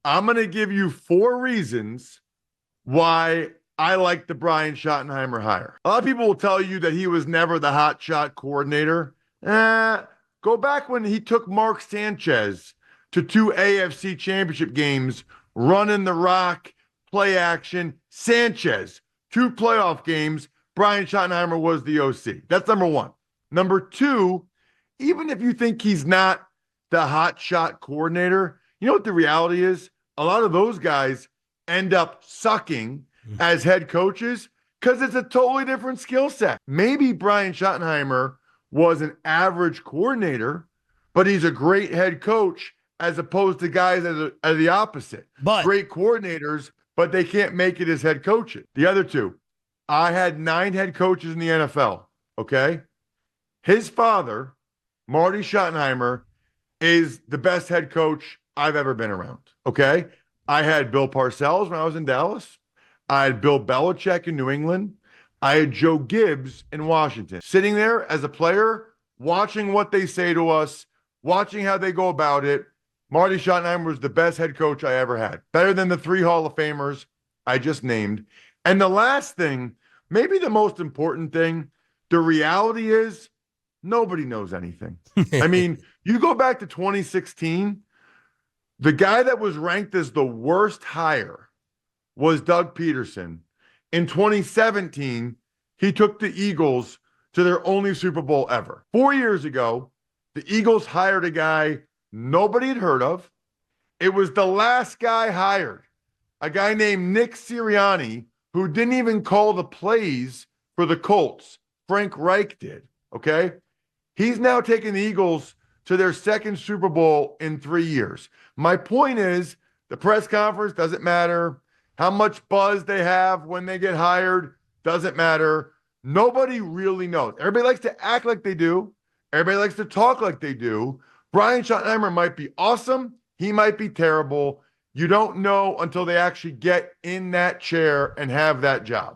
I'm going to give you 4 reasons why I like the Brian Schottenheimer hire. A lot of people will tell you that he was never the hot shot coordinator. Go back when he took Mark Sanchez to 2 AFC championship games, running the rock, play action. Sanchez, 2 playoff games. Brian Schottenheimer was the OC. That's number 1. Number 2, even if you think he's not the hot shot coordinator, you know what the reality is? A lot of those guys end up sucking as head coaches because it's a totally different skill set. Maybe Brian Schottenheimer was an average coordinator, but he's a great head coach as opposed to guys that are the opposite. But great coordinators, but they can't make it as head coaches. The other 2, I had 9 head coaches in the NFL, okay? His father, Marty Schottenheimer, is the best head coach I've ever been around, okay? I had Bill Parcells when I was in Dallas. I had Bill Belichick in New England. I had Joe Gibbs in Washington. Sitting there as a player, watching what they say to us, watching how they go about it, Marty Schottenheimer was the best head coach I ever had. Better than the 3 Hall of Famers I just named. And the last thing, maybe the most important thing, the reality is nobody knows anything. I mean, you go back to 2016, the guy that was ranked as the worst hire was Doug Peterson. In 2017, he took the Eagles to their only Super Bowl ever. 4 years ago, the Eagles hired a guy nobody had heard of. It was the last guy hired, a guy named Nick Sirianni, who didn't even call the plays for the Colts. Frank Reich did, okay? He's now taking the Eagles to their 2nd Super Bowl in 3 years. My point is, the press conference doesn't matter. How much buzz they have when they get hired doesn't matter. Nobody really knows. Everybody likes to act like they do. Everybody likes to talk like they do. Brian Schottenheimer might be awesome. He might be terrible. You don't know until they actually get in that chair and have that job.